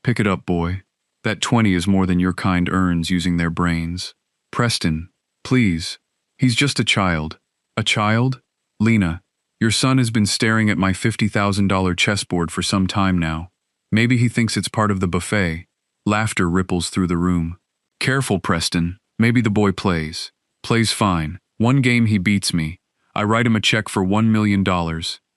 Pick it up, boy. That 20 is more than your kind earns using their brains. Preston, please. He's just a child. A child? Lena, your son has been staring at my $50,000 chessboard for some time now. Maybe he thinks it's part of the buffet. Laughter ripples through the room. Careful, Preston. Maybe the boy plays. Plays fine. One game he beats me. I write him a check for $1 million.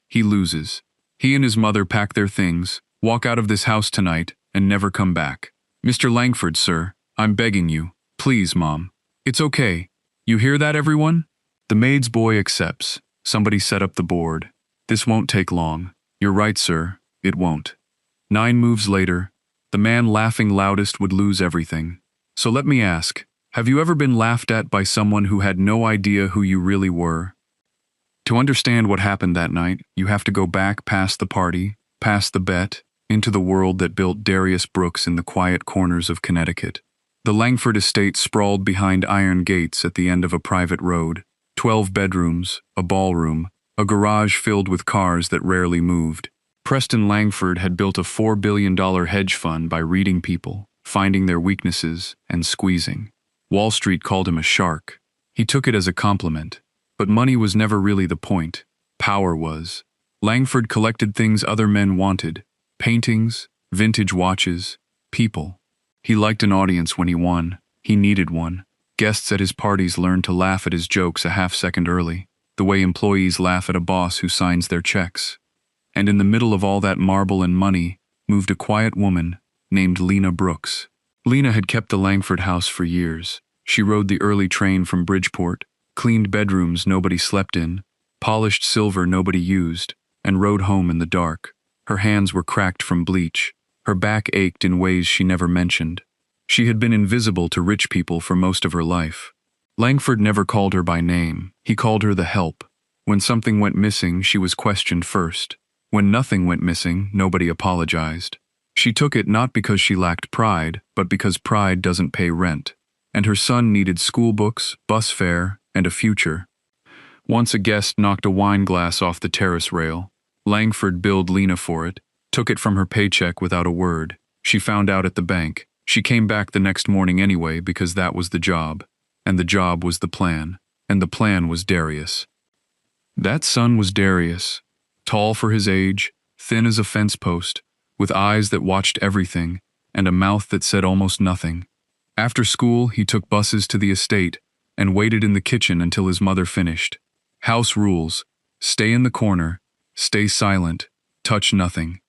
He loses. He and his mother pack their things, walk out of this house tonight, and never come back. Mr. Langford, sir, I'm begging you. Please, Mom. It's okay. You hear that, everyone? The maid's boy accepts. Somebody set up the board. This won't take long. You're right, sir. It won't. 9 moves later, the man laughing loudest would lose everything. So let me ask, have you ever been laughed at by someone who had no idea who you really were? To understand what happened that night, you have to go back past the party, past the bet, into the world that built Darius Brooks in the quiet corners of Connecticut. The Langford estate sprawled behind iron gates at the end of a private road. 12 bedrooms, a ballroom, a garage filled with cars that rarely moved. Preston Langford had built a $4 billion hedge fund by reading people, finding their weaknesses, and squeezing. Wall Street called him a shark. He took it as a compliment. But money was never really the point. Power was. Langford collected things other men wanted. Paintings, vintage watches, people. He liked an audience when he won. He needed one. Guests at his parties learned to laugh at his jokes a half-second early, the way employees laugh at a boss who signs their checks. And in the middle of all that marble and money moved a quiet woman named Lena Brooks. Lena had kept the Langford house for years. She rode the early train from Bridgeport, cleaned bedrooms nobody slept in, polished silver nobody used, and rode home in the dark. Her hands were cracked from bleach. Her back ached in ways she never mentioned. She had been invisible to rich people for most of her life. Langford never called her by name. He called her the help. When something went missing, she was questioned first. When nothing went missing, nobody apologized. She took it not because she lacked pride, but because pride doesn't pay rent. And her son needed school books, bus fare, and a future. Once a guest knocked a wine glass off the terrace rail. Langford billed Lena for it, took it from her paycheck without a word. She found out at the bank. She came back the next morning anyway because that was the job. And the job was the plan. And the plan was Darius. That son was Darius. Tall for his age, thin as a fence post, with eyes that watched everything, and a mouth that said almost nothing. After school, he took buses to the estate and waited in the kitchen until his mother finished. House rules: stay in the corner, stay silent, touch nothing.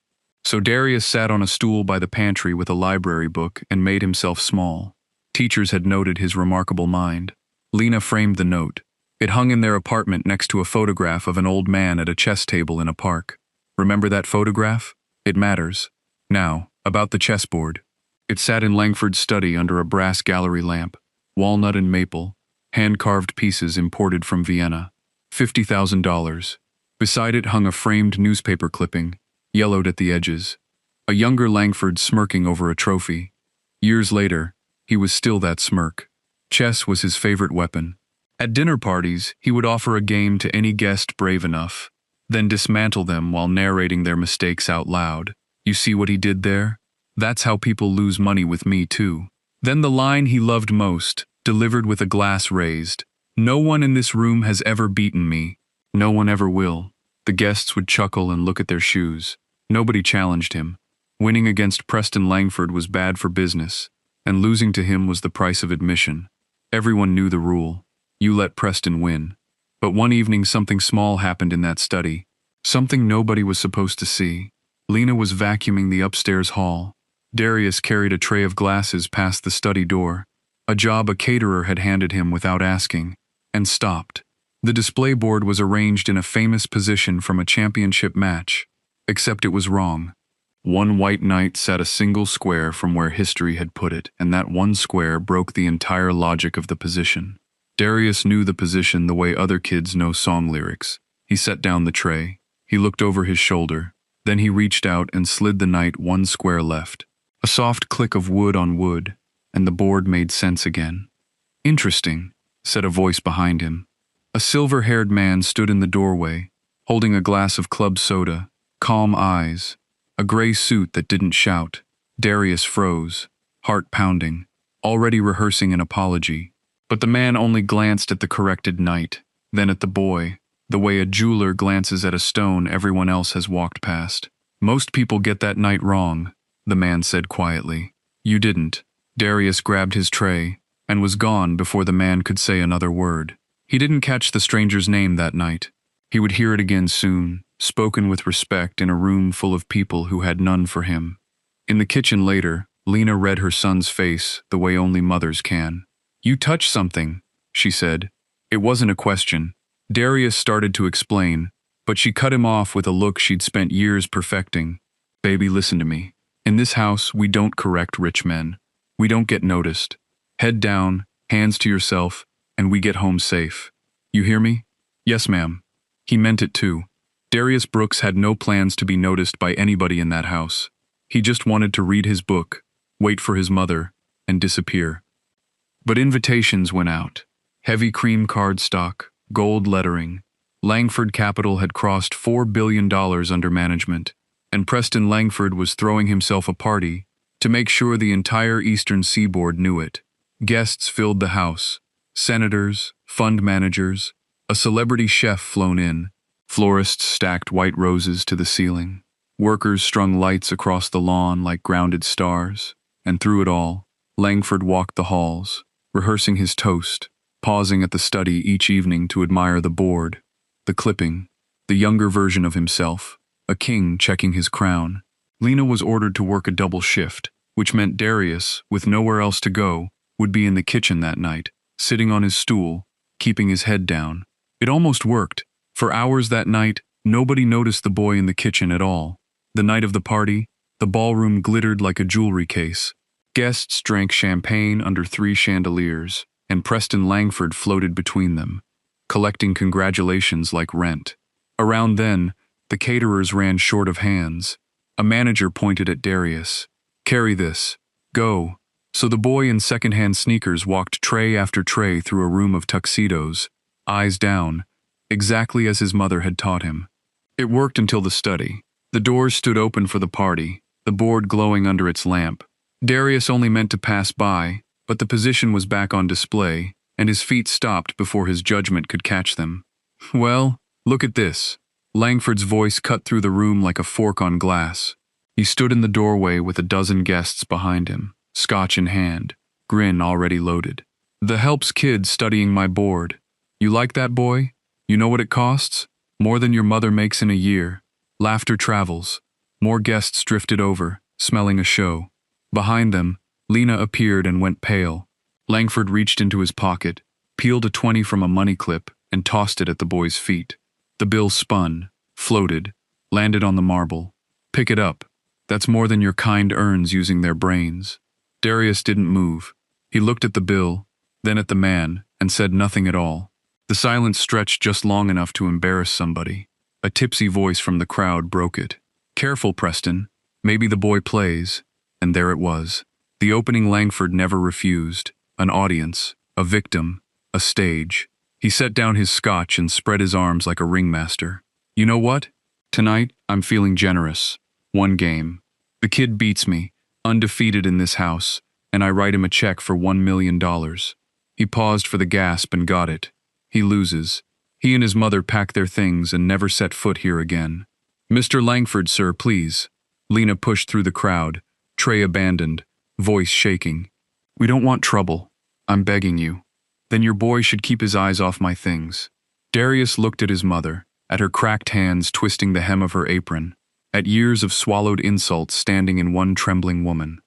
So Darius sat on a stool by the pantry with a library book and made himself small. Teachers had noted his remarkable mind. Lena framed the note. It hung in their apartment next to a photograph of an old man at a chess table in a park. Remember that photograph? It matters. Now, about the chessboard. It sat in Langford's study under a brass gallery lamp, walnut and maple, hand-carved pieces imported from Vienna. $50,000. Beside it hung a framed newspaper clipping, yellowed at the edges. A younger Langford smirking over a trophy. Years later, he was still that smirk. Chess was his favorite weapon. At dinner parties, he would offer a game to any guest brave enough, then dismantle them while narrating their mistakes out loud. You see what he did there? That's how people lose money with me, too. Then the line he loved most, delivered with a glass raised. No one in this room has ever beaten me. No one ever will. The guests would chuckle and look at their shoes. Nobody challenged him. Winning against Preston Langford was bad for business, and losing to him was the price of admission. Everyone knew the rule. You let Preston win. But one evening something small happened in that study. Something nobody was supposed to see. Lena was vacuuming the upstairs hall. Darius carried a tray of glasses past the study door, a job a caterer had handed him without asking, and stopped. The display board was arranged in a famous position from a championship match, except it was wrong. One white knight sat a single square from where history had put it, and that one square broke the entire logic of the position. Darius knew the position the way other kids know song lyrics. He set down the tray. He looked over his shoulder. Then he reached out and slid the knight one square left. A soft click of wood on wood, and the board made sense again. Interesting, said a voice behind him. A silver-haired man stood in the doorway, holding a glass of club soda, calm eyes, a gray suit that didn't shout. Darius froze, heart pounding, already rehearsing an apology. But the man only glanced at the corrected knight, then at the boy, the way a jeweler glances at a stone everyone else has walked past. Most people get that knight wrong, the man said quietly. You didn't. Darius grabbed his tray, and was gone before the man could say another word. He didn't catch the stranger's name that night. He would hear it again soon, spoken with respect in a room full of people who had none for him. In the kitchen later, Lena read her son's face the way only mothers can. You touched something, she said. It wasn't a question. Darius started to explain, but she cut him off with a look she'd spent years perfecting. Baby, listen to me. In this house, we don't correct rich men. We don't get noticed. Head down, hands to yourself, and we get home safe. You hear me? Yes, ma'am. He meant it too. Darius Brooks had no plans to be noticed by anybody in that house. He just wanted to read his book, wait for his mother, and disappear. But invitations went out. Heavy cream card stock, gold lettering. Langford Capital had crossed $4 billion under management, and Preston Langford was throwing himself a party to make sure the entire eastern seaboard knew it. Guests filled the house. Senators, fund managers, a celebrity chef flown in. Florists stacked white roses to the ceiling. Workers strung lights across the lawn like grounded stars. And through it all, Langford walked the halls, rehearsing his toast, pausing at the study each evening to admire the board, the clipping, the younger version of himself, a king checking his crown. Lena was ordered to work a double shift, which meant Darius, with nowhere else to go, would be in the kitchen that night, sitting on his stool, keeping his head down. It almost worked. For hours that night, nobody noticed the boy in the kitchen at all. The night of the party, the ballroom glittered like a jewelry case. Guests drank champagne under 3 chandeliers, and Preston Langford floated between them, collecting congratulations like rent. Around then, the caterers ran short of hands. A manager pointed at Darius. Carry this. Go. So the boy in second-hand sneakers walked tray after tray through a room of tuxedos, eyes down, exactly as his mother had taught him. It worked until the study. The doors stood open for the party, the board glowing under its lamp. Darius only meant to pass by, but the position was back on display, and his feet stopped before his judgment could catch them. Well, look at this. Langford's voice cut through the room like a fork on glass. He stood in the doorway with a dozen guests behind him, scotch in hand, grin already loaded. The help's kid studying my board. You like that, boy? You know what it costs? More than your mother makes in a year. Laughter travels. More guests drifted over, smelling a show. Behind them, Lena appeared and went pale. Langford reached into his pocket, peeled a 20 from a money clip, and tossed it at the boy's feet. The bill spun, floated, landed on the marble. Pick it up. That's more than your kind earns using their brains. Darius didn't move. He looked at the bill, then at the man, and said nothing at all. The silence stretched just long enough to embarrass somebody. A tipsy voice from the crowd broke it. Careful, Preston. Maybe the boy plays. And there it was. The opening Langford never refused. An audience, a victim, a stage. He set down his scotch and spread his arms like a ringmaster. You know what? Tonight, I'm feeling generous. 1 game. The kid beats me, undefeated in this house, and I write him a check for $1 million. He paused for the gasp and got it. He loses. He and his mother pack their things and never set foot here again. Mr. Langford, sir, please. Lena pushed through the crowd, tray abandoned, voice shaking. We don't want trouble. I'm begging you. Then your boy should keep his eyes off my things. Darius looked at his mother, at her cracked hands twisting the hem of her apron, at years of swallowed insults standing in one trembling woman.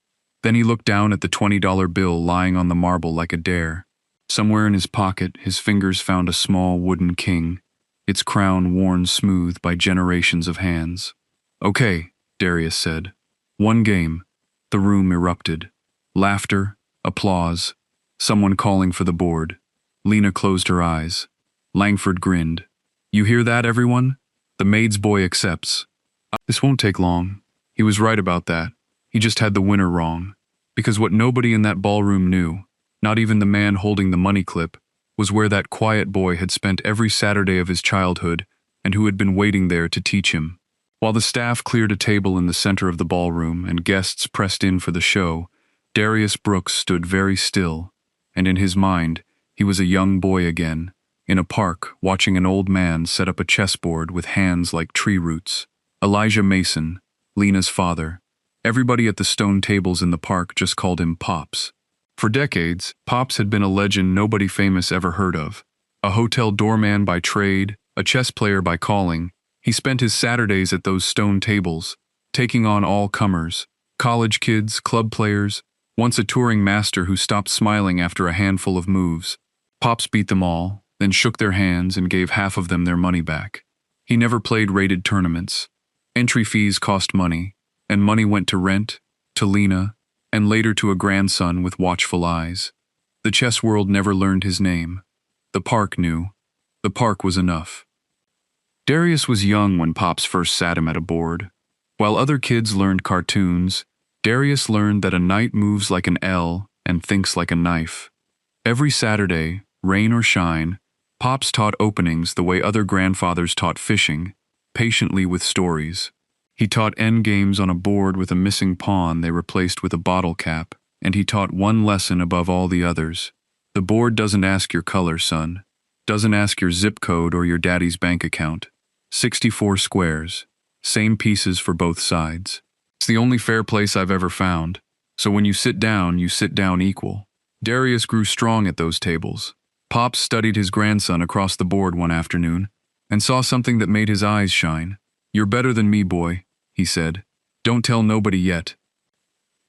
Then he looked down at the $20 bill lying on the marble like a dare. Somewhere in his pocket, his fingers found a small wooden king, its crown worn smooth by generations of hands. Okay, Darius said. 1 game. The room erupted. Laughter, applause, someone calling for the board. Lena closed her eyes. Langford grinned. You hear that, everyone? The maid's boy accepts. This won't take long. He was right about that. He just had the winner wrong. Because what nobody in that ballroom knew, not even the man holding the money clip, was where that quiet boy had spent every Saturday of his childhood and who had been waiting there to teach him. While the staff cleared a table in the center of the ballroom and guests pressed in for the show, Darius Brooks stood very still, and in his mind, he was a young boy again, in a park watching an old man set up a chessboard with hands like tree roots. Elijah Mason, Lena's father. Everybody at the stone tables in the park just called him Pops. For decades, Pops had been a legend nobody famous ever heard of. A hotel doorman by trade, a chess player by calling, he spent his Saturdays at those stone tables, taking on all comers, college kids, club players, once a touring master who stopped smiling after a handful of moves. Pops beat them all, then shook their hands and gave half of them their money back. He never played rated tournaments. Entry fees cost money, and money went to rent, to Lena, and later to a grandson with watchful eyes. The chess world never learned his name. The park knew. The park was enough. Darius was young when Pops first sat him at a board. While other kids learned cartoons, Darius learned that a knight moves like an L and thinks like a knife. Every Saturday, rain or shine, Pops taught openings the way other grandfathers taught fishing, patiently with stories. He taught endgames on a board with a missing pawn they replaced with a bottle cap, and he taught one lesson above all the others. The board doesn't ask your color, son. Doesn't ask your zip code or your daddy's bank account. 64 squares. Same pieces for both sides. It's the only fair place I've ever found. So when you sit down equal. Darius grew strong at those tables. Pops studied his grandson across the board one afternoon and saw something that made his eyes shine. "You're better than me, boy," he said. "Don't tell nobody yet."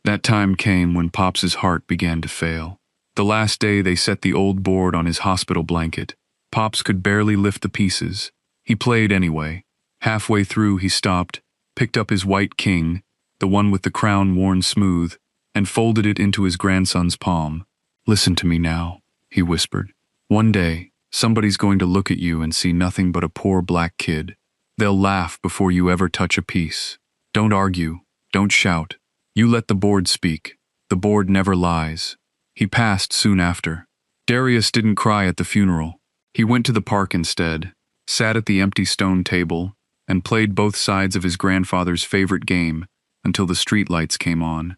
That time came when Pops's heart began to fail. The last day they set the old board on his hospital blanket. Pops could barely lift the pieces. He played anyway. Halfway through he stopped, picked up his white king, the one with the crown worn smooth, and folded it into his grandson's palm. "Listen to me now," he whispered. "One day, somebody's going to look at you and see nothing but a poor black kid. They'll laugh before you ever touch a piece. Don't argue. Don't shout. You let the board speak. The board never lies." He passed soon after. Darius didn't cry at the funeral. He went to the park instead, sat at the empty stone table, and played both sides of his grandfather's favorite game until the streetlights came on.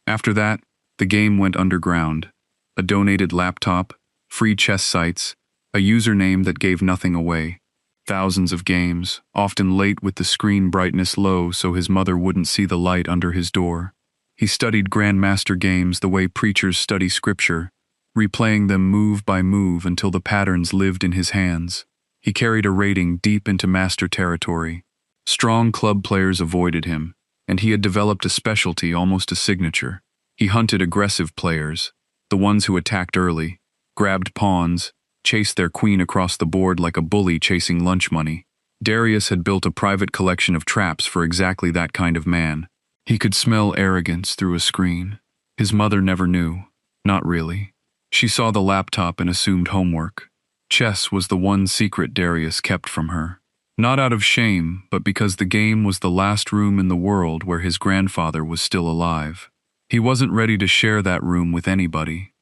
After that, the game went underground. A donated laptop, free chess sites, a username that gave nothing away. Thousands of games, often late with the screen brightness low so his mother wouldn't see the light under his door. He studied grandmaster games the way preachers study scripture, replaying them move by move until the patterns lived in his hands. He carried a rating deep into master territory. Strong club players avoided him, and he had developed a specialty, almost a signature. He hunted aggressive players, the ones who attacked early, grabbed pawns, chased their queen across the board like a bully chasing lunch money. Darius had built a private collection of traps for exactly that kind of man. He could smell arrogance through a screen. His mother never knew. Not really. She saw the laptop and assumed homework. Chess was the one secret Darius kept from her. Not out of shame, but because the game was the last room in the world where his grandfather was still alive. He wasn't ready to share that room with anybody.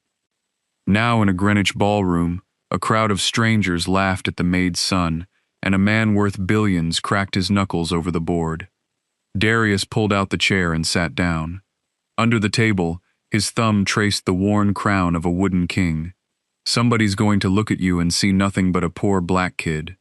Now in a Greenwich ballroom, a crowd of strangers laughed at the Maid's son, and a man worth billions cracked his knuckles over the board. Darius pulled out the chair and sat down. Under the table, his thumb traced the worn crown of a wooden king. Somebody's going to look at you and see nothing but a poor black kid.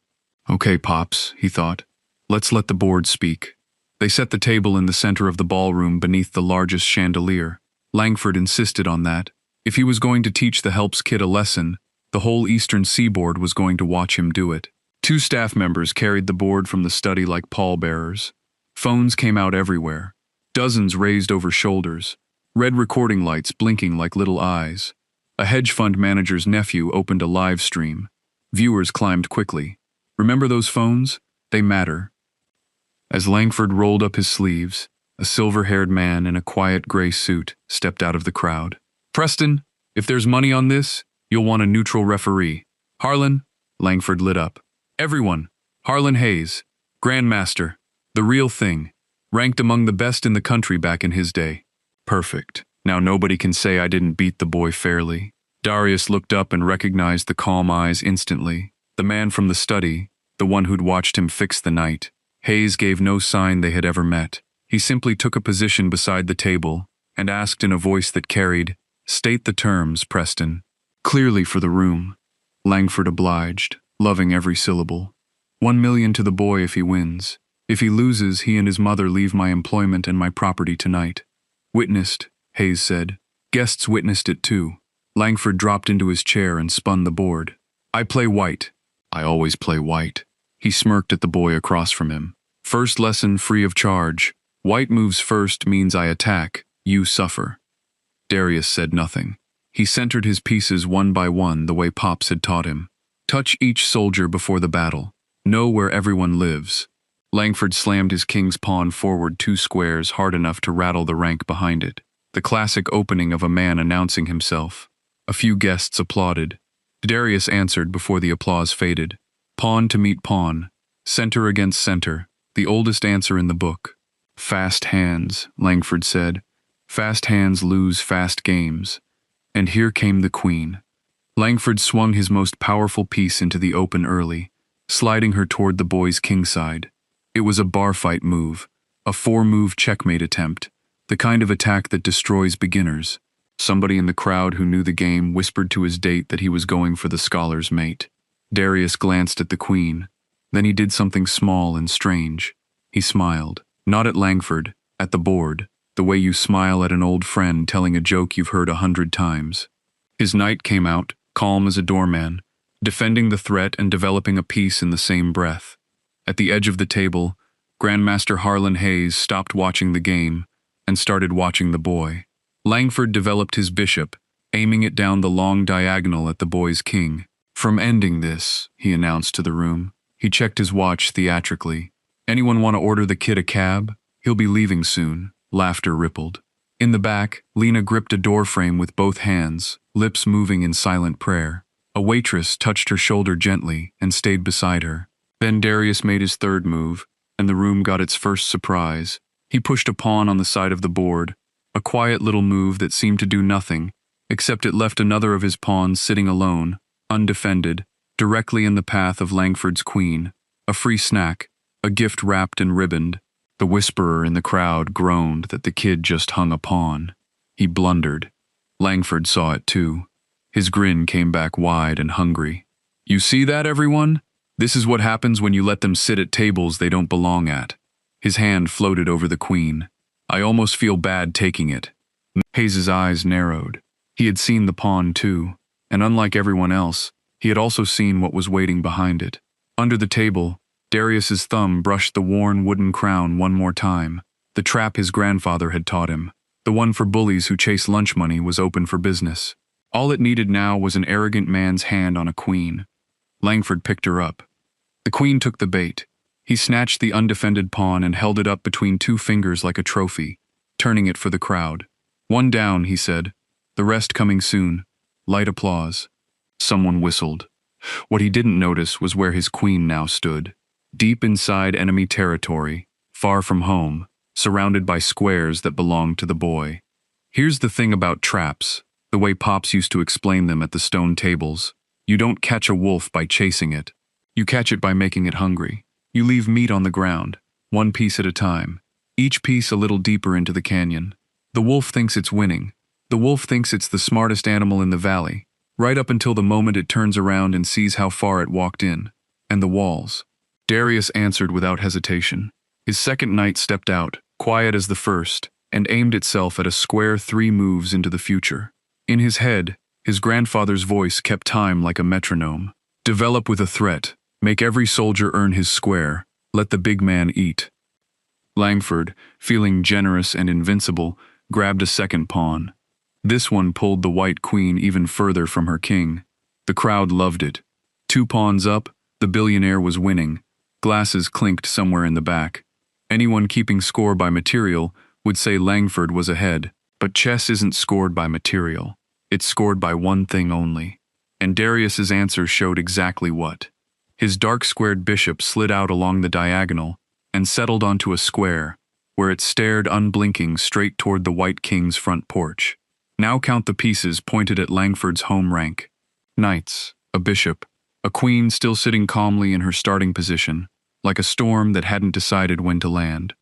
Okay, Pops, he thought. Let's let the board speak. They set the table in the center of the ballroom beneath the largest chandelier. Langford insisted on that. If he was going to teach the Helps kid a lesson, the whole eastern seaboard was going to watch him do it. 2 staff members carried the board from the study like pallbearers. Phones came out everywhere. Dozens raised over shoulders. Red recording lights blinking like little eyes. A hedge fund manager's nephew opened a live stream. Viewers climbed quickly. Remember those phones? They matter. As Langford rolled up his sleeves, a silver-haired man in a quiet gray suit stepped out of the crowd. "Preston, if there's money on this, you'll want a neutral referee. Harlan," Langford lit up. "Everyone, Harlan Hayes, Grandmaster, the real thing, ranked among the best in the country back in his day." Perfect. Now nobody can say I didn't beat the boy fairly. Darius looked up and recognized the calm eyes instantly. The man from the study, the one who'd watched him fix the night. Hayes gave no sign they had ever met. He simply took a position beside the table and asked in a voice that carried, "State the terms, Preston." Clearly for the room. Langford obliged, loving every syllable. 1 million to the boy if he wins. If he loses, he and his mother leave my employment and my property tonight. Witnessed, Hayes said. Guests witnessed it too. Langford dropped into his chair and spun the board. I play white. I always play white. He smirked at the boy across from him. First lesson free of charge. White moves first means I attack, you suffer. Darius said nothing. He centered his pieces one by one the way Pops had taught him. Touch each soldier before the battle. Know where everyone lives. Langford slammed his king's pawn forward 2 squares hard enough to rattle the rank behind it. The classic opening of a man announcing himself. A few guests applauded. Darius answered before the applause faded. Pawn to meet pawn. Center against center. The oldest answer in the book. Fast hands, Langford said. Fast hands lose fast games. And here came the queen. Langford swung his most powerful piece into the open early, sliding her toward the boy's kingside. It was a bar fight move, a 4-move checkmate attempt, the kind of attack that destroys beginners. Somebody in the crowd who knew the game whispered to his date that he was going for the scholar's mate. Darius glanced at the queen. Then he did something small and strange. He smiled, not at Langford, at the board, the way you smile at an old friend telling a joke you've heard 100 times. His knight came out, calm as a doorman, defending the threat and developing a piece in the same breath. At the edge of the table, Grandmaster Harlan Hayes stopped watching the game and started watching the boy. Langford developed his bishop, aiming it down the long diagonal at the boy's king. From ending this, he announced to the room. He checked his watch theatrically. Anyone want to order the kid a cab? He'll be leaving soon. Laughter rippled. In the back, Lena gripped a doorframe with both hands, lips moving in silent prayer. A waitress touched her shoulder gently and stayed beside her. Then Darius made his third move, and the room got its first surprise. He pushed a pawn on the side of the board, a quiet little move that seemed to do nothing, except it left another of his pawns sitting alone, undefended, directly in the path of Langford's queen. A free snack, a gift wrapped and ribboned. The whisperer in the crowd groaned that the kid just hung a pawn. He blundered. Langford saw it too. His grin came back wide and hungry. You see that, everyone? This is what happens when you let them sit at tables they don't belong at. His hand floated over the queen. I almost feel bad taking it. Hayes's eyes narrowed. He had seen the pawn too, and unlike everyone else, he had also seen what was waiting behind it. Under the table, Darius's thumb brushed the worn wooden crown one more time. The trap his grandfather had taught him. The one for bullies who chase lunch money was open for business. All it needed now was an arrogant man's hand on a queen. Langford picked her up. The queen took the bait. He snatched the undefended pawn and held it up between 2 fingers like a trophy, turning it for the crowd. One down, he said. The rest coming soon. Light applause. Someone whistled. What he didn't notice was where his queen now stood. Deep inside enemy territory, far from home, surrounded by squares that belonged to the boy. Here's the thing about traps, the way Pops used to explain them at the stone tables. You don't catch a wolf by chasing it. You catch it by making it hungry. You leave meat on the ground, 1 piece at a time, each piece a little deeper into the canyon. The wolf thinks it's winning. The wolf thinks it's the smartest animal in the valley, right up until the moment it turns around and sees how far it walked in. And the walls. Darius answered without hesitation. His second knight stepped out, quiet as the first, and aimed itself at a square 3 moves into the future. In his head, his grandfather's voice kept time like a metronome. Develop with a threat. Make every soldier earn his square. Let the big man eat. Langford, feeling generous and invincible, grabbed a second pawn. This one pulled the white queen even further from her king. The crowd loved it. 2 pawns up, the billionaire was winning. Glasses clinked somewhere in the back. Anyone keeping score by material would say Langford was ahead. But chess isn't scored by material. It's scored by one thing only. And Darius's answer showed exactly what. His dark-squared bishop slid out along the diagonal and settled onto a square, where it stared unblinking straight toward the White King's front porch. Now count the pieces pointed at Langford's home rank. Knights, a bishop, a queen still sitting calmly in her starting position, like a storm that hadn't decided when to land.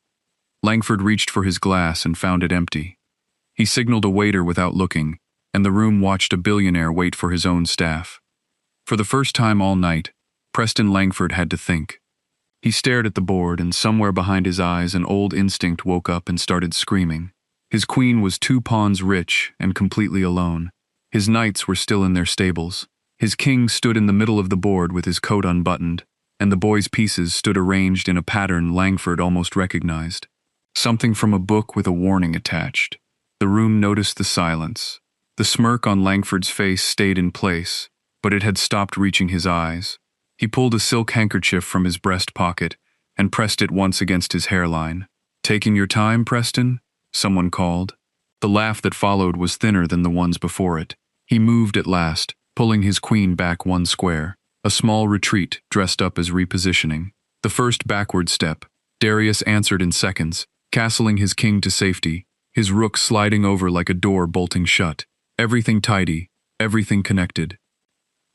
Langford reached for his glass and found it empty. He signaled a waiter without looking, and the room watched a billionaire wait for his own staff. For the first time all night, Preston Langford had to think. He stared at the board, and somewhere behind his eyes an old instinct woke up and started screaming. His queen was 2 pawns rich and completely alone. His knights were still in their stables. His king stood in the middle of the board with his coat unbuttoned, and the boy's pieces stood arranged in a pattern Langford almost recognized. Something from a book with a warning attached. The room noticed the silence. The smirk on Langford's face stayed in place, but it had stopped reaching his eyes. He pulled a silk handkerchief from his breast pocket and pressed it once against his hairline. "Taking your time, Preston?" someone called. The laugh that followed was thinner than the ones before it. He moved at last, pulling his queen back 1 square. A small retreat dressed up as repositioning. The first backward step. Darius answered in seconds, castling his king to safety, his rook sliding over like a door bolting shut. Everything tidy, everything connected.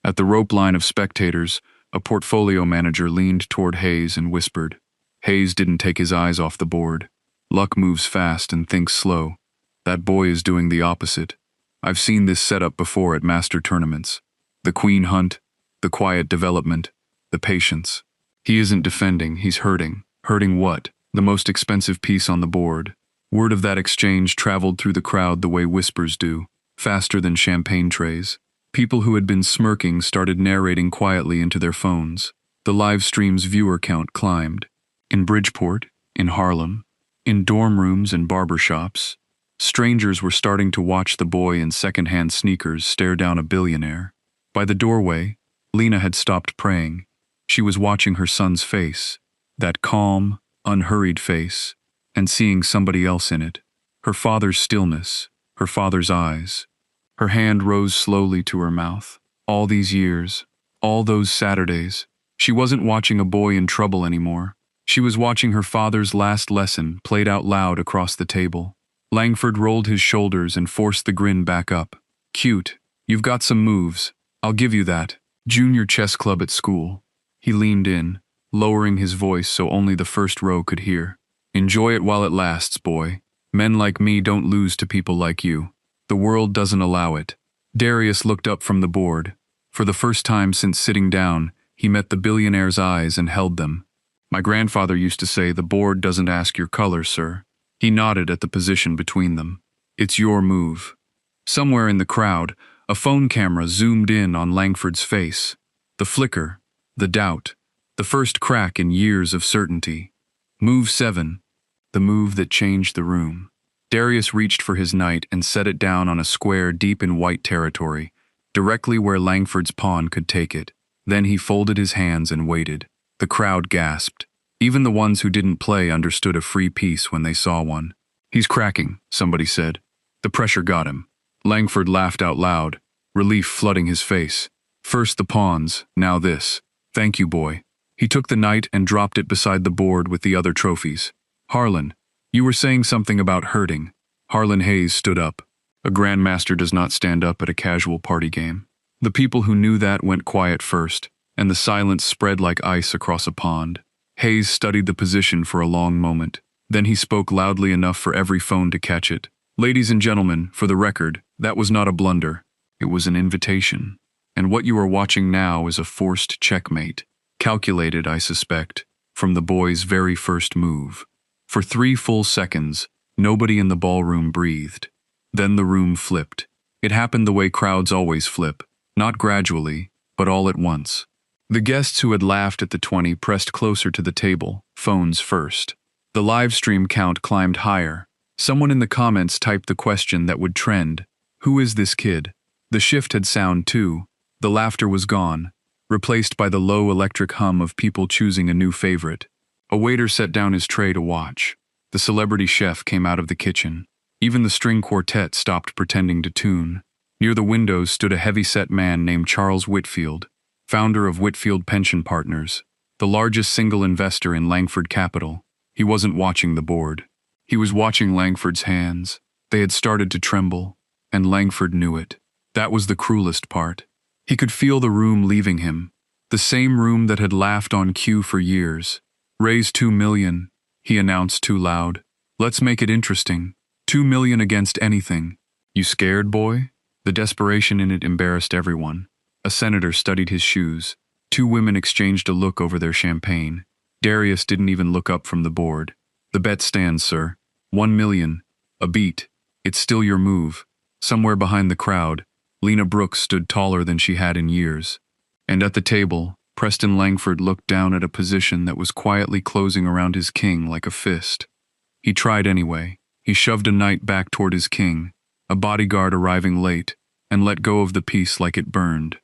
At the rope line of spectators, a portfolio manager leaned toward Hayes and whispered. Hayes didn't take his eyes off the board. Luck moves fast and thinks slow. That boy is doing the opposite. I've seen this setup before at master tournaments. The queen hunt, the quiet development, the patience. He isn't defending, he's hurting. Hurting what? The most expensive piece on the board. Word of that exchange traveled through the crowd the way whispers do, faster than champagne trays. People who had been smirking started narrating quietly into their phones. The live stream's viewer count climbed. In Bridgeport, in Harlem, in dorm rooms and barber shops, strangers were starting to watch the boy in second-hand sneakers stare down a billionaire. By the doorway, Lena had stopped praying. She was watching her son's face, that calm, unhurried face, and seeing somebody else in it. Her father's stillness, her father's eyes. Her hand rose slowly to her mouth. All these years, all those Saturdays, she wasn't watching a boy in trouble anymore. She was watching her father's last lesson played out loud across the table. Langford rolled his shoulders and forced the grin back up. "Cute. You've got some moves. I'll give you that. Junior chess club at school." He leaned in, lowering his voice so only the first row could hear. "Enjoy it while it lasts, boy. Men like me don't lose to people like you. The world doesn't allow it." Darius looked up from the board. For the first time since sitting down, he met the billionaire's eyes and held them. "My grandfather used to say the board doesn't ask your color, sir." He nodded at the position between them. "It's your move." Somewhere in the crowd, a phone camera zoomed in on Langford's face. The flicker, the doubt, the first crack in years of certainty. Move 7, the move that changed the room. Darius reached for his knight and set it down on a square deep in white territory, directly where Langford's pawn could take it. Then he folded his hands and waited. The crowd gasped. Even the ones who didn't play understood a free piece when they saw one. "He's cracking," somebody said. The pressure got him. Langford laughed out loud, relief flooding his face. First the pawns, now this. "Thank you, boy." He took the knight and dropped it beside the board with the other trophies. "Harlan, you were saying something about hurting." Harlan Hayes stood up. A grandmaster does not stand up at a casual party game. The people who knew that went quiet first, and the silence spread like ice across a pond. Hayes studied the position for a long moment. Then he spoke loudly enough for every phone to catch it. "Ladies and gentlemen, for the record, that was not a blunder. It was an invitation. And what you are watching now is a forced checkmate. Calculated, I suspect, from the boy's very first move." For 3 full seconds, nobody in the ballroom breathed. Then the room flipped. It happened the way crowds always flip, not gradually, but all at once. The guests who had laughed at the 20 pressed closer to the table, phones first. The live stream count climbed higher. Someone in the comments typed the question that would trend. Who is this kid? The shift had sound too. The laughter was gone, replaced by the low electric hum of people choosing a new favorite. A waiter set down his tray to watch. The celebrity chef came out of the kitchen. Even the string quartet stopped pretending to tune. Near the windows stood a heavy-set man named Charles Whitfield, founder of Whitfield Pension Partners, the largest single investor in Langford Capital. He wasn't watching the board. He was watching Langford's hands. They had started to tremble, and Langford knew it. That was the cruelest part. He could feel the room leaving him, the same room that had laughed on cue for years. Raise 2 million, he announced too loud. Let's make it interesting. 2 million against anything. You scared, boy? The desperation in it embarrassed everyone. A senator studied his shoes. 2 women exchanged a look over their champagne. Darius didn't even look up from the board. The bet stands, sir. 1 million. A beat. It's still your move. Somewhere behind the crowd, Lena Brooks stood taller than she had in years. And at the table, Preston Langford looked down at a position that was quietly closing around his king like a fist. He tried anyway. He shoved a knight back toward his king, a bodyguard arriving late, and let go of the piece like it burned.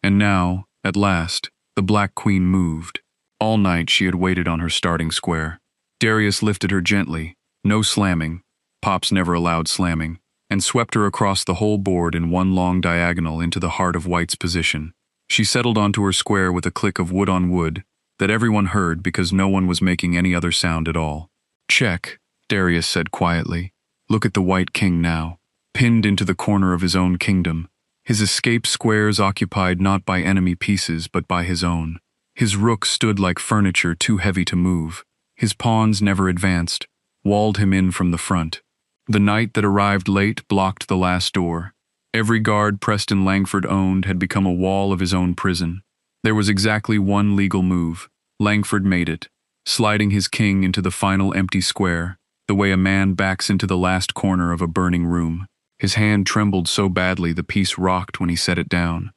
And now, at last, the Black Queen moved. All night she had waited on her starting square. Darius lifted her gently, no slamming, Pops never allowed slamming, and swept her across the whole board in one long diagonal into the heart of White's position. She settled onto her square with a click of wood on wood that everyone heard because no one was making any other sound at all. Check, Darius said quietly. Look at the White King now, pinned into the corner of his own kingdom, his escape squares occupied not by enemy pieces but by his own. His rook stood like furniture too heavy to move. His pawns never advanced, walled him in from the front. The knight that arrived late blocked the last door. Every guard Preston Langford owned had become a wall of his own prison. There was exactly one legal move. Langford made it, sliding his king into the final empty square, the way a man backs into the last corner of a burning room. His hand trembled so badly the piece rocked when he set it down.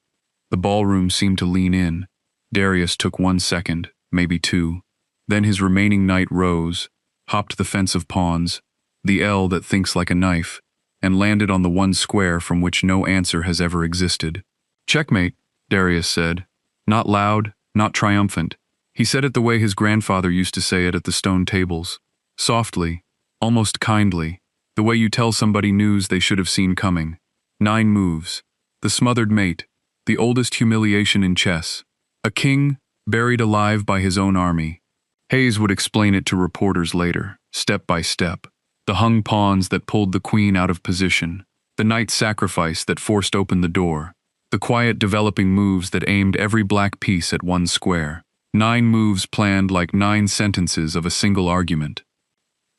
The ballroom seemed to lean in. Darius took 1 second, maybe 2. Then his remaining knight rose, hopped the fence of pawns, the L that thinks like a knife, and landed on the one square from which no answer has ever existed. Checkmate, Darius said. Not loud, not triumphant. He said it the way his grandfather used to say it at the stone tables. Softly, almost kindly, the way you tell somebody news they should have seen coming. 9 moves. The smothered mate, the oldest humiliation in chess. A king buried alive by his own army. Hayes would explain it to reporters later, step by step. The hung pawns that pulled the queen out of position. The knight's sacrifice that forced open the door. The quiet developing moves that aimed every black piece at one square. 9 moves planned like 9 sentences of a single argument.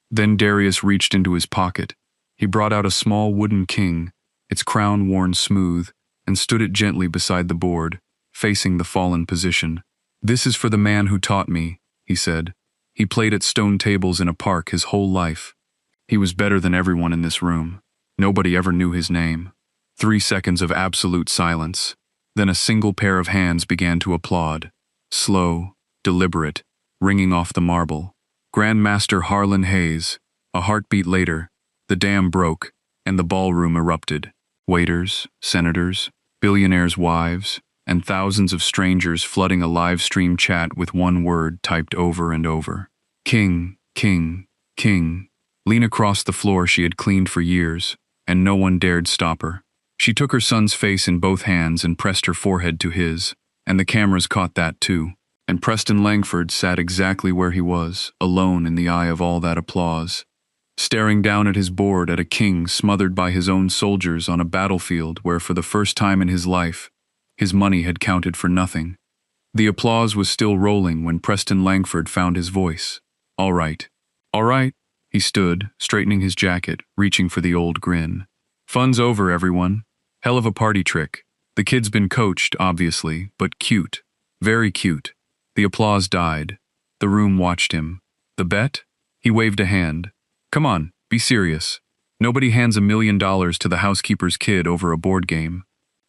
Then Darius reached into his pocket. He brought out a small wooden king, its crown worn smooth, and stood it gently beside the board, facing the fallen position. This is for the man who taught me, he said. He played at stone tables in a park his whole life. He was better than everyone in this room. Nobody ever knew his name. 3 seconds of absolute silence. Then a single pair of hands began to applaud. Slow, deliberate, ringing off the marble. Grandmaster Harlan Hayes. A heartbeat later, the dam broke, and the ballroom erupted. Waiters, senators, billionaires' wives, and thousands of strangers flooding a live stream chat with one word typed over and over. King, king, king. Lena crossed the floor she had cleaned for years, and no one dared stop her. She took her son's face in both hands and pressed her forehead to his, and the cameras caught that too. And Preston Langford sat exactly where he was, alone in the eye of all that applause, staring down at his board at a king smothered by his own soldiers on a battlefield where for the first time in his life, his money had counted for nothing. The applause was still rolling when Preston Langford found his voice. All right. All right. He stood, straightening his jacket, reaching for the old grin. Fun's over, everyone. Hell of a party trick. The kid's been coached, obviously, but cute. Very cute. The applause died. The room watched him. The bet? He waved a hand. Come on, be serious. Nobody hands $1 million to the housekeeper's kid over a board game.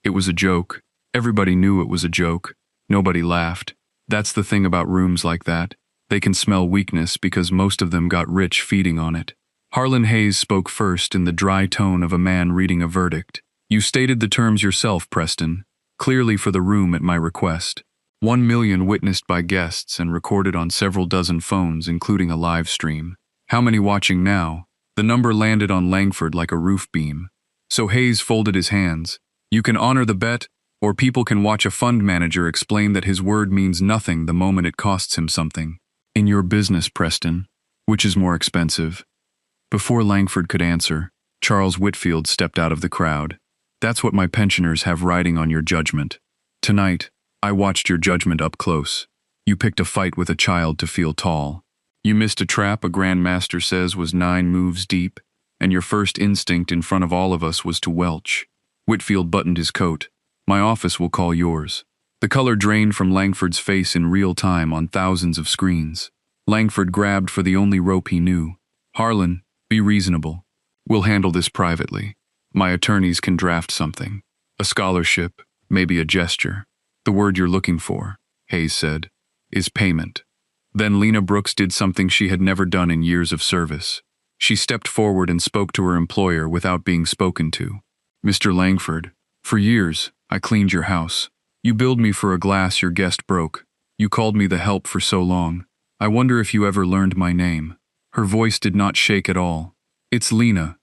It was a joke. Everybody knew it was a joke. Nobody laughed. That's the thing about rooms like that. They can smell weakness because most of them got rich feeding on it. Harlan Hayes spoke first in the dry tone of a man reading a verdict. You stated the terms yourself, Preston, clearly for the room at my request. 1 million witnessed by guests and recorded on several dozen phones, including a live stream. How many watching now? The number landed on Langford like a roof beam. So Hayes folded his hands. You can honor the bet, or people can watch a fund manager explain that his word means nothing the moment it costs him something. In your business, Preston, which is more expensive? Before Langford could answer, Charles Whitfield stepped out of the crowd. That's what my pensioners have riding on your judgment. Tonight, I watched your judgment up close. You picked a fight with a child to feel tall. You missed a trap a grandmaster says was 9 moves deep, and your first instinct in front of all of us was to welch. Whitfield buttoned his coat. My office will call yours. The color drained from Langford's face in real time on thousands of screens. Langford grabbed for the only rope he knew. Harlan, be reasonable. We'll handle this privately. My attorneys can draft something. A scholarship, maybe a gesture. The word you're looking for, Hayes said, is payment. Then Lena Brooks did something she had never done in years of service. She stepped forward and spoke to her employer without being spoken to. Mr. Langford, for years, I cleaned your house. You billed me for a glass your guest broke. You called me the help for so long. I wonder if you ever learned my name. Her voice did not shake at all. It's Lena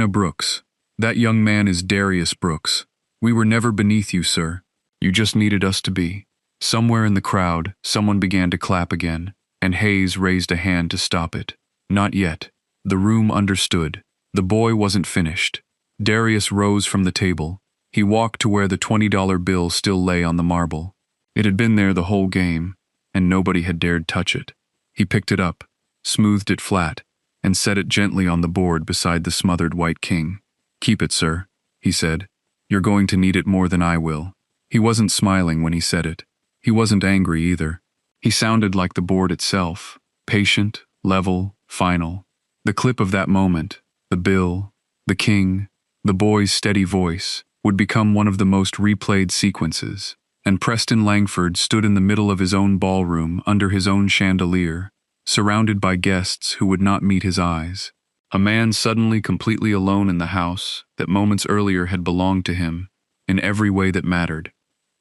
Brooks. That young man is Darius Brooks. We were never beneath you, sir. You just needed us to be. Somewhere in the crowd, someone began to clap again, and Hayes raised a hand to stop it. Not yet. The room understood. The boy wasn't finished. Darius rose from the table. He walked to where the $20 bill still lay on the marble. It had been there the whole game, and nobody had dared touch it. He picked it up, smoothed it flat, and set it gently on the board beside the smothered white king. Keep it, sir, he said. You're going to need it more than I will. He wasn't smiling when he said it. He wasn't angry either. He sounded like the board itself, patient, level, final. The clip of that moment, the bill, the king, the boy's steady voice, would become one of the most replayed sequences, and Preston Langford stood in the middle of his own ballroom under his own chandelier, surrounded by guests who would not meet his eyes. A man suddenly completely alone in the house that moments earlier had belonged to him, in every way that mattered.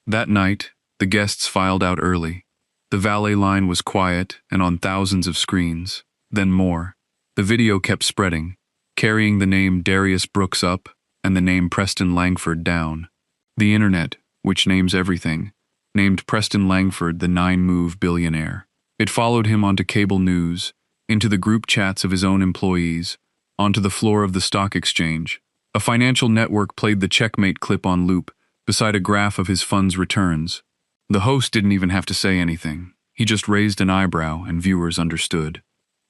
That night, the guests filed out early. The valet line was quiet and on thousands of screens, then more. The video kept spreading, carrying the name Darius Brooks up and the name Preston Langford down. The internet, which names everything, named Preston Langford the 9-move billionaire. It followed him onto cable news, into the group chats of his own employees, onto the floor of the stock exchange. A financial network played the checkmate clip on loop beside a graph of his fund's returns. The host didn't even have to say anything. He just raised an eyebrow and viewers understood.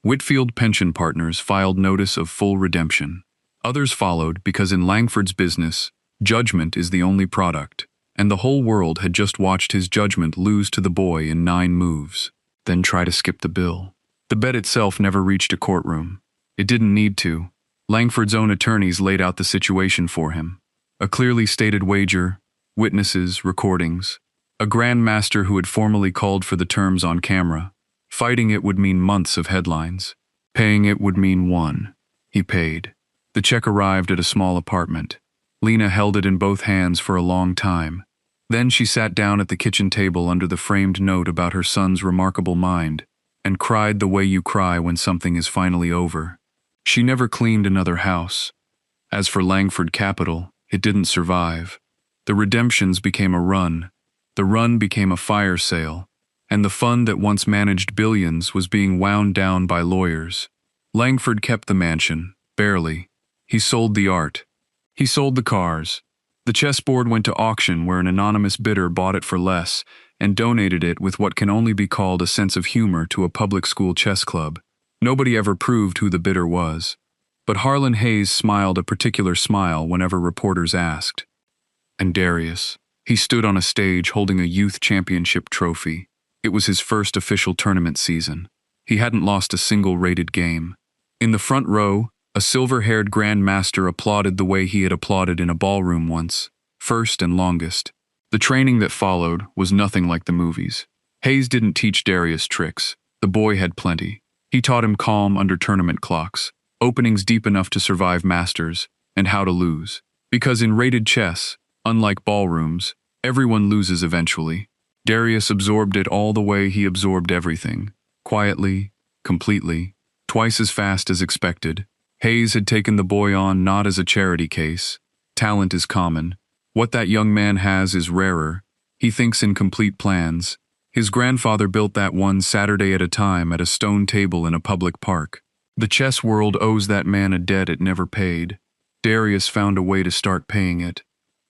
Whitfield pension partners filed notice of full redemption. Others followed because in Langford's business, judgment is the only product, and the whole world had just watched his judgment lose to the boy in 9 moves, then try to skip the bill. The bet itself never reached a courtroom. It didn't need to. Langford's own attorneys laid out the situation for him. A clearly stated wager, witnesses, recordings. A grandmaster who had formally called for the terms on camera. Fighting it would mean months of headlines. Paying it would mean one. He paid. The check arrived at a small apartment. Lena held it in both hands for a long time. Then she sat down at the kitchen table under the framed note about her son's remarkable mind, and cried the way you cry when something is finally over. She never cleaned another house. As for Langford Capital, it didn't survive. The redemptions became a run. The run became a fire sale, and the fund that once managed billions was being wound down by lawyers. Langford kept the mansion, barely. He sold the art. He sold the cars. The chessboard went to auction where an anonymous bidder bought it for less and donated it with what can only be called a sense of humor to a public school chess club. Nobody ever proved who the bidder was. But Harlan Hayes smiled a particular smile whenever reporters asked. And Darius. He stood on a stage holding a youth championship trophy. It was his first official tournament season. He hadn't lost a single rated game. In the front row, a silver-haired grandmaster applauded the way he had applauded in a ballroom once, first and longest. The training that followed was nothing like the movies. Hayes didn't teach Darius tricks. The boy had plenty. He taught him calm under tournament clocks, openings deep enough to survive masters, and how to lose. Because in rated chess, unlike ballrooms, everyone loses eventually. Darius absorbed it all the way he absorbed everything. Quietly, completely, twice as fast as expected. Hayes had taken the boy on not as a charity case. Talent is common. What that young man has is rarer. He thinks in complete plans. His grandfather built that one Saturday at a time at a stone table in a public park. The chess world owes that man a debt it never paid. Darius found a way to start paying it.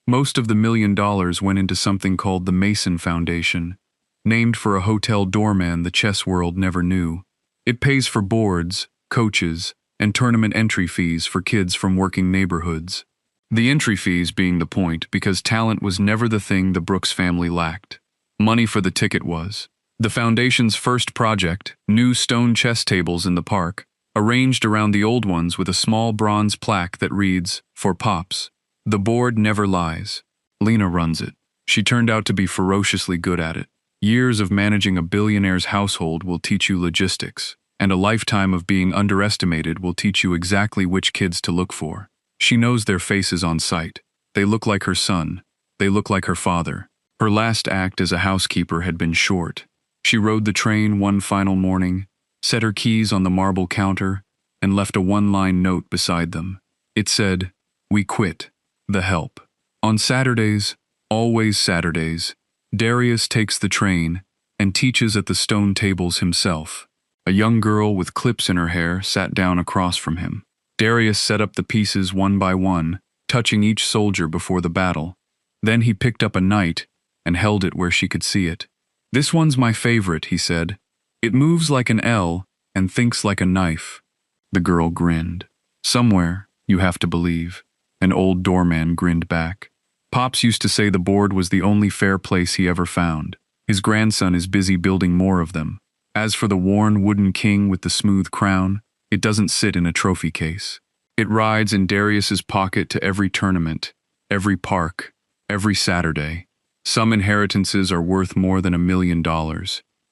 Most of the $1 million went into something called the Mason Foundation. named for a hotel doorman the chess world never knew. It pays for boards, coaches, and tournament entry fees for kids from working neighborhoods. The entry fees being the point because talent was never the thing the Brooks family lacked. Money for the ticket was. The foundation's first project, new stone chess tables in the park, arranged around the old ones with a small bronze plaque that reads, "For Pops." The board never lies. Lena runs it. She turned out to be ferociously good at it. Years of managing a billionaire's household will teach you logistics, and a lifetime of being underestimated will teach you exactly which kids to look for. She knows their faces on sight. They look like her son. They look like her father. Her last act as a housekeeper had been short. She rode the train one final morning, set her keys on the marble counter, and left a one-line note beside them. It said, "We quit. The help." On Saturdays, always Saturdays, Darius takes the train and teaches at the stone tables himself. A young girl with clips in her hair sat down across from him. Darius set up the pieces one by one, touching each soldier before the battle. Then he picked up a knight and held it where she could see it. "This one's my favorite," he said. "It moves like an L and thinks like a knife." The girl grinned. "Somewhere, you have to believe." An old doorman grinned back. Pops used to say the board was the only fair place he ever found. His grandson is busy building more of them. As for the worn wooden king with the smooth crown, it doesn't sit in a trophy case. It rides in Darius's pocket to every tournament, every park, every Saturday. Some inheritances are worth more than $1 million.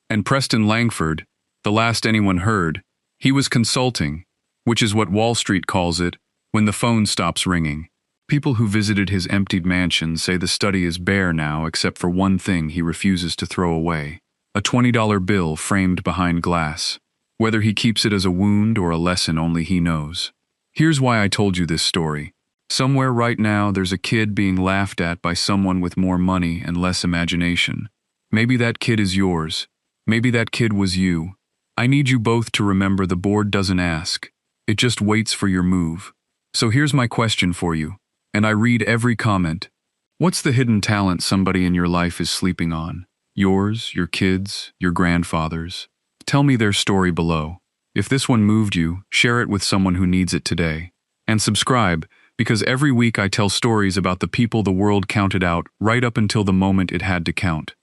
And Preston Langford, the last anyone heard, he was consulting, which is what Wall Street calls it, when the phone stops ringing. People who visited his emptied mansion say the study is bare now except for one thing he refuses to throw away, a $20 bill framed behind glass. Whether he keeps it as a wound or a lesson only he knows. Here's why I told you this story. Somewhere right now there's a kid being laughed at by someone with more money and less imagination. Maybe that kid is yours. Maybe that kid was you. I need you both to remember the board doesn't ask. It just waits for your move. So here's my question for you. And I read every comment. What's the hidden talent somebody in your life is sleeping on? Yours, your kids, your grandfather's? Tell me their story below. If this one moved you, share it with someone who needs it today. And subscribe, because every week I tell stories about the people the world counted out right up until the moment it had to count.